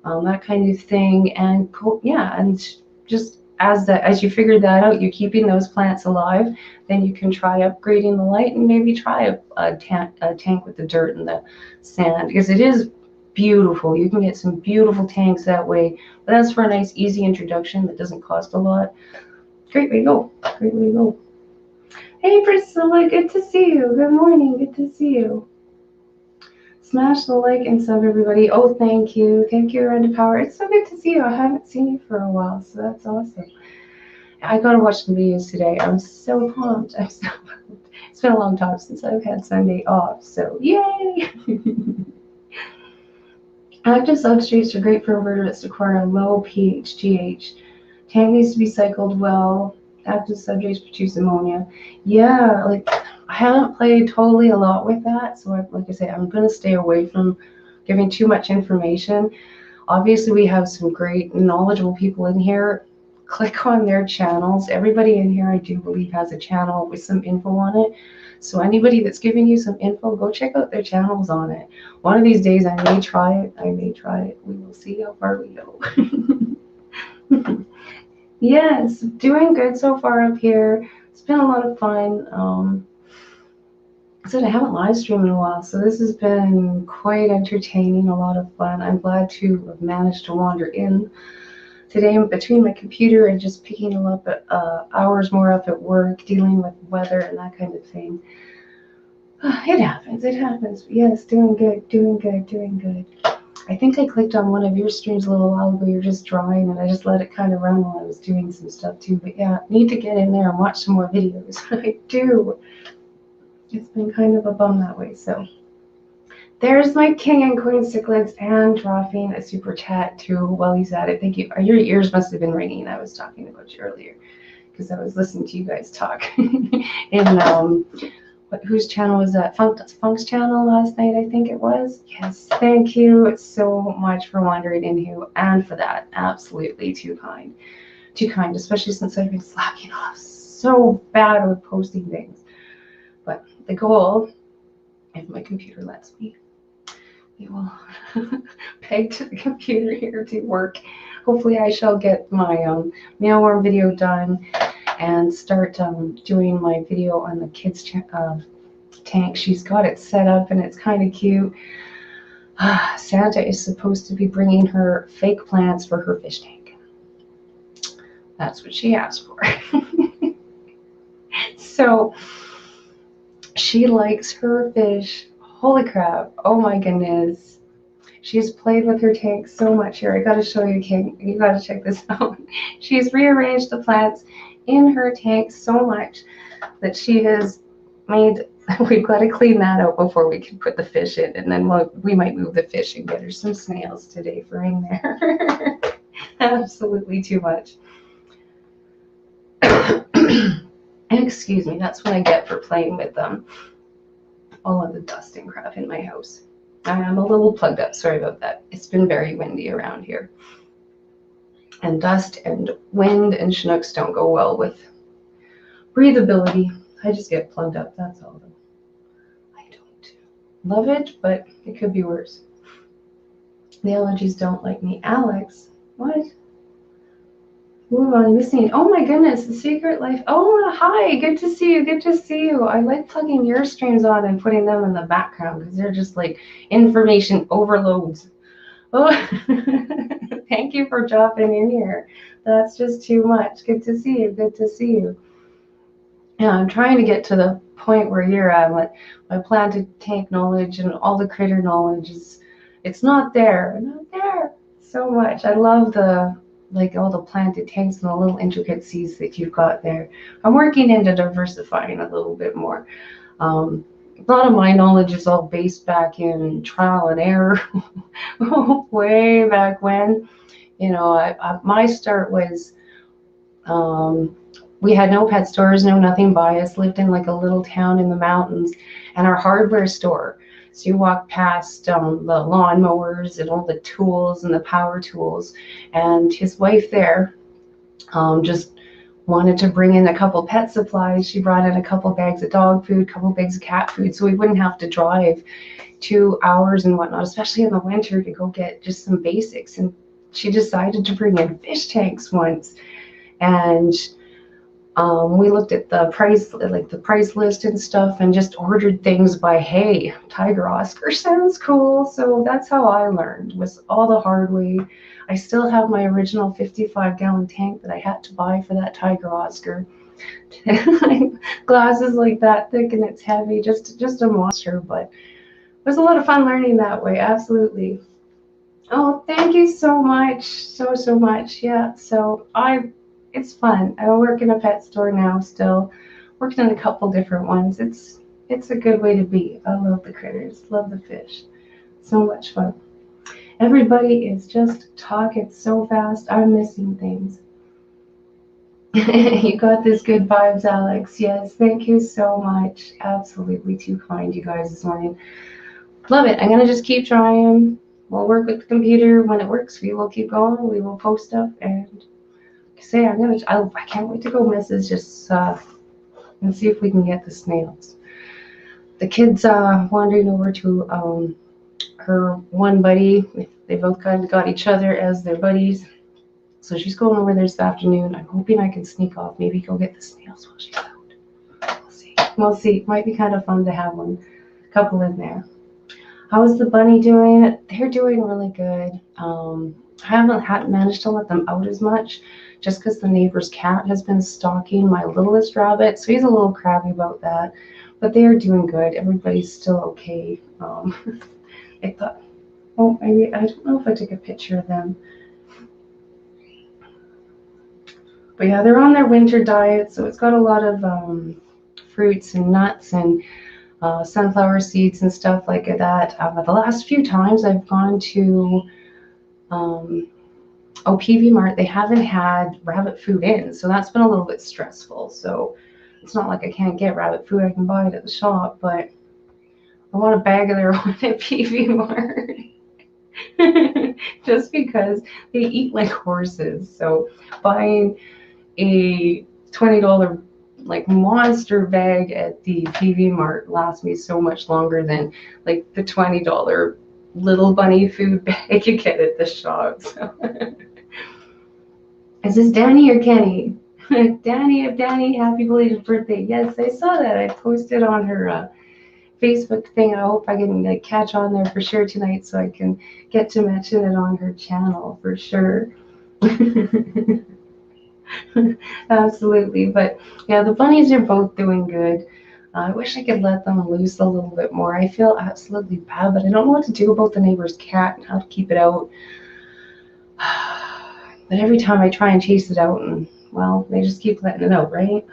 A: that kind of thing. And yeah, and just as you figure that out, you're keeping those plants alive, then you can try upgrading the light and maybe try a tank with the dirt and the sand, because it is beautiful. You can get some beautiful tanks that way. But that's for a nice, easy introduction that doesn't cost a lot. Great way to go. Great way to go. Hey Priscilla, good to see you. Good morning, good to see you. Smash the like and sub, everybody. Oh, thank you. Thank you, Randa Power. It's so good to see you. I haven't seen you for a while, so that's awesome. I gotta watch the videos today. I'm so pumped. I'm so pumped. It's been a long time since I've had Sunday off, so yay! Active substrates are great for invertebrates to acquire a low pH, GH. Tank needs to be cycled well. Active substrates produce ammonia. Yeah, like I haven't played totally a lot with that, so like I say, I'm going to stay away from giving too much information. Obviously, we have some great knowledgeable people in here. Click on their channels. Everybody in here, I do believe, has a channel with some info on it. So anybody that's giving you some info, go check out their channels on it. One of these days, I may try it. I may try it. We will see how far we go. Yes, doing good so far up here. It's been a lot of fun. I said I haven't live streamed in a while, so this has been quite entertaining, a lot of fun. I'm glad to have managed to wander in today between my computer and just picking up hours more up at work, dealing with weather and that kind of thing. It happens, it happens. Yes, doing good, doing good, doing good. I think I clicked on one of your streams a little while ago. You're just drawing, and I just let it kind of run while I was doing some stuff too. But yeah, need to get in there and watch some more videos. I do. It's been kind of a bum that way. So there's my king and queen cichlids, and dropping a super chat too while he's at it. Thank you. Your ears must have been ringing. I was talking about you earlier because I was listening to you guys talk. And whose channel was that? Funk's channel last night, I think it was. Yes, thank you so much for wandering in here and for that. Absolutely too kind. Too kind, especially since I've been slacking off so bad with posting things. But the goal, if my computer lets me, we will peg to the computer here to work. Hopefully I shall get my mealworm video done and start doing my video on the kids tank. She's got it set up and it's kind of cute. Santa is supposed to be bringing her fake plants for her fish tank. That's what she asked for. So she likes her fish. Holy crap. Oh my goodness. She's played with her tank so much here. I gotta show you, King. You gotta check this out. She's rearranged the plants in her tank so much that she has made, we've got to clean that out before we can put the fish in, and then we might move the fish and get her some snails today for in there. Absolutely too much. Excuse me, that's what I get for playing with all of the dust and crap in my house. I am a little plugged up, sorry about that. It's been very windy around here. And dust and wind and Chinooks don't go well with breathability. I just get plugged up, that's all though. I don't love it, but it could be worse. The allergies don't like me. Alex, what? Ooh, I'm missing. Oh my goodness, the secret life. Oh, hi, good to see you, good to see you. I like plugging your streams on and putting them in the background because they're just like information overloads. Oh, thank you for dropping in here. That's just too much. Good to see you, good to see you. Yeah, I'm trying to get to the point where you're at. My planted tank knowledge and all the critter knowledge it's not there so much. I love all the planted tanks and the little intricacies that you've got there. I'm working into diversifying a little bit more. A lot of my knowledge is all based back in trial and error, way back when. You know, my start was, we had no pet stores, no nothing by us, lived in like a little town in the mountains, and our hardware store. So you walk past the lawnmowers and all the tools and the power tools, and his wife there just wanted to bring in a couple pet supplies. She brought in a couple bags of dog food, a couple bags of cat food, so we wouldn't have to drive 2 hours and whatnot, especially in the winter, to go get just some basics. And she decided to bring in fish tanks once, and we looked at the price, like the price list and stuff, and just ordered things by, hey, Tiger Oscar sounds cool. So that's how I learned, was all the hard way. I still have my original 55-gallon tank that I had to buy for that Tiger Oscar. Glass is like that thick and it's heavy, just a monster. But it was a lot of fun learning that way, absolutely. Oh, thank you so much, so much. Yeah, so it's fun. I work in a pet store now still. Worked in a couple different ones. It's a good way to be. I love the critters, love the fish. So much fun. Everybody is just talking so fast. I'm missing things. You got this good vibes, Alex. Yes, thank you so much. Absolutely too kind, you guys, this morning. Love it. I'm gonna just keep trying. We'll work with the computer. When it works, we will keep going. We will post stuff and say I can't wait to go Mrs. And see if we can get the snails. The kids wandering over to her one buddy. They both kind of got each other as their buddies. So she's going over there this afternoon. I'm hoping I can sneak off, maybe go get the snails while she's out. We'll see. We'll see. Might be kind of fun to have a couple in there. How is the bunny doing? They're doing really good. I haven't managed to let them out as much, just because the neighbor's cat has been stalking my littlest rabbit, so he's a little crabby about that. But they are doing good. Everybody's still okay. I thought, oh, I don't know if I took a picture of them. But yeah, they're on their winter diet, so it's got a lot of fruits and nuts and sunflower seeds and stuff like that. The last few times I've gone to PV Mart, they haven't had rabbit food in, so that's been a little bit stressful. So it's not like I can't get rabbit food, I can buy it at the shop, but I want a bag of their own at PV Mart. Just because they eat like horses. So buying a $20 like monster bag at the PV Mart lasts me so much longer than like the $20 little bunny food bag you get at the shop. So. Is this Danny or Kenny? Danny, happy belated birthday. Yes, I saw that. I posted on her Facebook thing. I hope I can catch on there for sure tonight so I can get to mention it on her channel for sure. Absolutely. But yeah, the bunnies are both doing good. I wish I could let them loose a little bit more. I feel absolutely bad, but I don't know what to do about the neighbor's cat and how to keep it out. But every time I try and chase it out, and well, they just keep letting it out, right?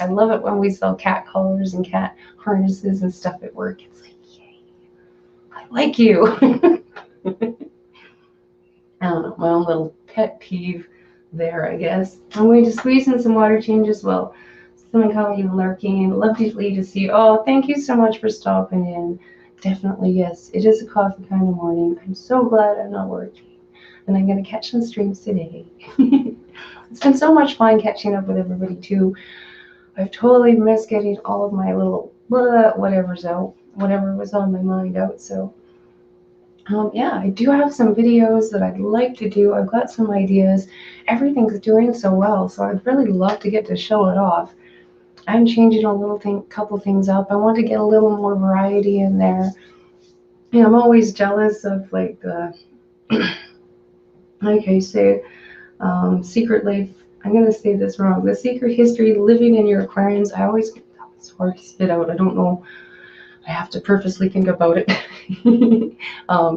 A: I love it when we sell cat collars and cat harnesses and stuff at work. It's like, yay, I like you. I don't know, my own little pet peeve there, I guess. I'm going to squeeze in some water change as well. Someone call you lurking. Lovely to see you. Oh, thank you so much for stopping in. Definitely, yes. It is a coffee kind of morning. I'm so glad I'm not working. And I'm going to catch some streams today. It's been so much fun catching up with everybody, too. I've totally missed getting all of my little whatever's out, whatever was on my mind out. So, yeah, I do have some videos that I'd like to do. I've got some ideas. Everything's doing so well, so I'd really love to get to show it off. I'm changing couple things up. I want to get a little more variety in there. You know, I'm always jealous of like the, like I say, secret life. I'm gonna say this wrong. The secret history living in your aquariums. It's hard to spit out. I don't know. I have to purposely think about it.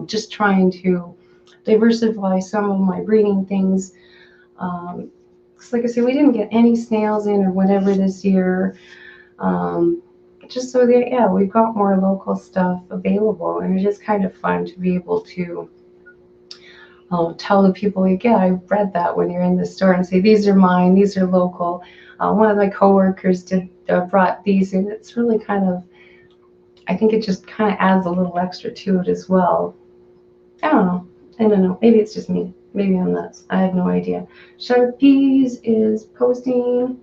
A: Just trying to diversify some of my breeding things. Like I said, we didn't get any snails in or whatever this year. Just so that, yeah, we've got more local stuff available, and it's just kind of fun to be able to tell the people, like, yeah, I read that when you're in the store, and say, these are mine, these are local. One of my coworkers brought these in. It's really kind of, I think it just kind of adds a little extra to it as well. I don't know. Maybe it's just me. Maybe I'm nuts. I have no idea. Sharpies is posting.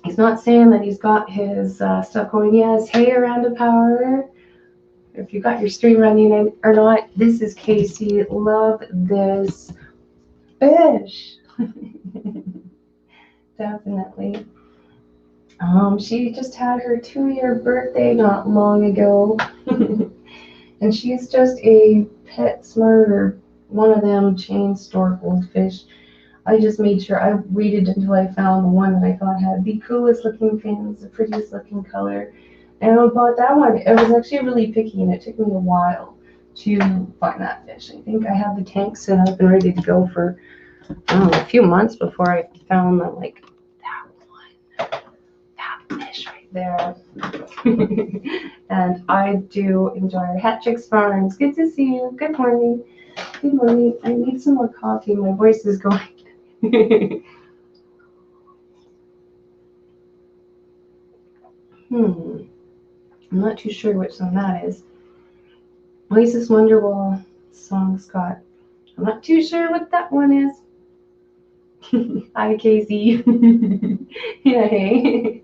A: He's not saying that he's got his stuff going. Yes, hey, around the power. If you got your stream running or not, this is Casey. Love this fish. Definitely. She just had her 2-year birthday not long ago. And she's just a PetSmart or one of them chain store goldfish. I just made sure I waited until I found the one that I thought had the coolest looking fins, the prettiest looking color. And I bought that one. I was actually really picky and it took me a while to find that fish. I think I have the tank set up and ready to go for a few months before I found that, like, that one, that fish right there. And I do enjoy Hat Chicks Farms. Good to see you. Good morning. Good morning. I need some more coffee. My voice is going. I'm not too sure which one that is. Oasis Wonderwall song, Scott. I'm not too sure what that one is. Hi, Casey. Yeah, hey.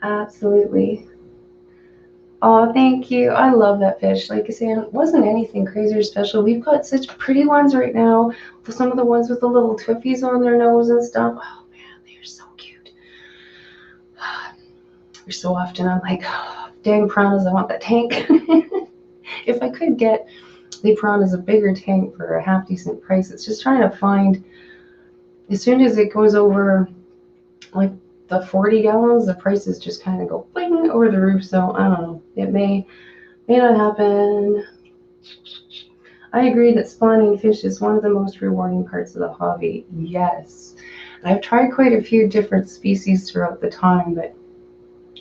A: Absolutely. Oh, thank you. I love that fish. Like I said, it wasn't anything crazy or special. We've got such pretty ones right now. Some of the ones with the little twiffies on their nose and stuff. Oh, man, they are so cute. So often I'm like, oh, dang piranhas, I want that tank. If I could get the piranhas a bigger tank for a half decent price, it's just trying to find, as soon as it goes over like the 40 gallons, the prices just kind of go bing over the roof. So I don't know, it may not happen. I agree that spawning fish is one of the most rewarding parts of the hobby. Yes, and I've tried quite a few different species throughout the time, but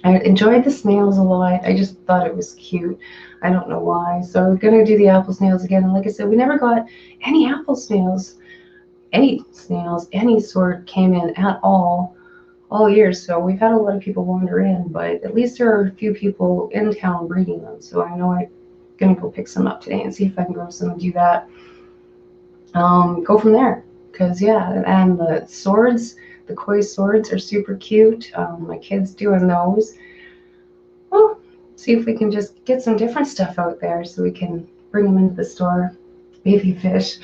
A: I enjoyed the snails a lot. I just thought it was cute. I don't know why. So I'm going to do the apple snails again. And like I said, we never got any apple snails, any sort came in at all year. So we've had a lot of people wander in, but at least there are a few people in town breeding them. So I know I'm going to go pick some up today and see if I can grow some and do that. Go from there. Because, yeah, and the swords, the koi swords are super cute. My kid's doing those. Well, see if we can just get some different stuff out there so we can bring them into the store. Baby fish.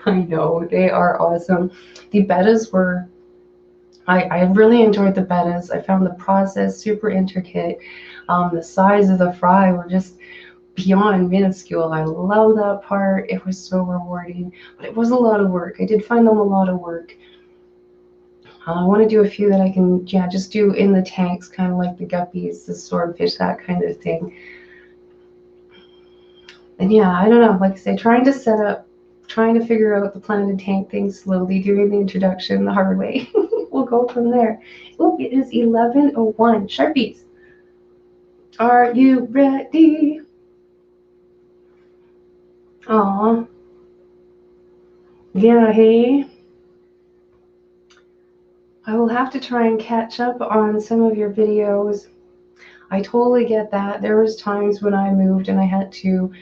A: I know, they are awesome. The bettas were, I really enjoyed the bettas. I found the process super intricate. The size of the fry were just beyond minuscule. I love that part. It was so rewarding, but it was a lot of work. I did find them a lot of work. I want to do a few that I can, just do in the tanks, kind of like the guppies, the swordfish, that kind of thing. And yeah, I don't know, like I say, trying to figure out the planted tank thing slowly, doing the introduction the hard way. We'll go from there. Oh, it is 11:01. Sharpies, are you ready? Aw. Yeah, hey. I will have to try and catch up on some of your videos. I totally get that. There was times when I moved and I had to,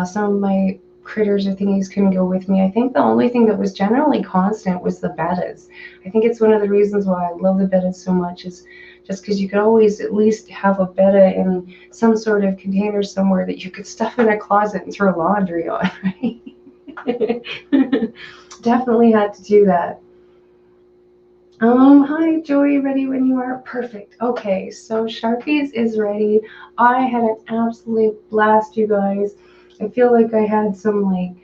A: some of my critters or thingies couldn't go with me. I think the only thing that was generally constant was the bettas. I think it's one of the reasons why I love the bettas so much, is just because you could always at least have a betta in some sort of container somewhere that you could stuff in a closet and throw laundry on, right? Definitely had to do that. Hi, Joey, ready when you are? Perfect. Okay, so Sharpies is ready. I had an absolute blast, you guys. I feel like I had some, like,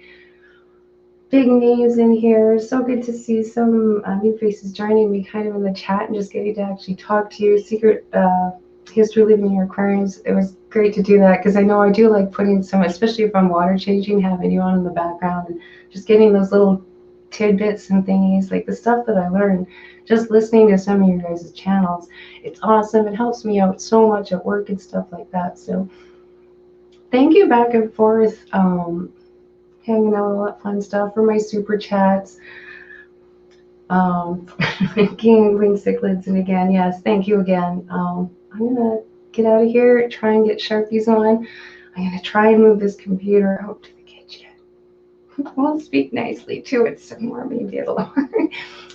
A: big names in here. So good to see some new faces joining me kind of in the chat and just getting to actually talk to you. Secret History Living in Your Aquariums. It was great to do that because I know I do like putting some, especially if I'm water changing, having you on in the background and just getting those little tidbits and thingies, like the stuff that I learned just listening to some of your guys' channels. It's awesome. It helps me out so much at work and stuff like that. So thank you back and forth, hanging out, all that fun stuff, for my super chats. King Wing Cichlids, and again, yes, thank you again. I'm gonna get out of here, try and get Sharpies on. I'm gonna try and move this computer out to the kitchen. we'll speak nicely to it some more. Maybe it'll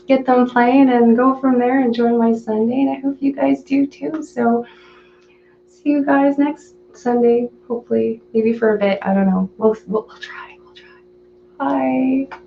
A: get them playing and go from there. Enjoy my Sunday, and I hope you guys do too. So see you guys next Sunday, hopefully, maybe for a bit. I don't know. We'll try. We'll try. Bye.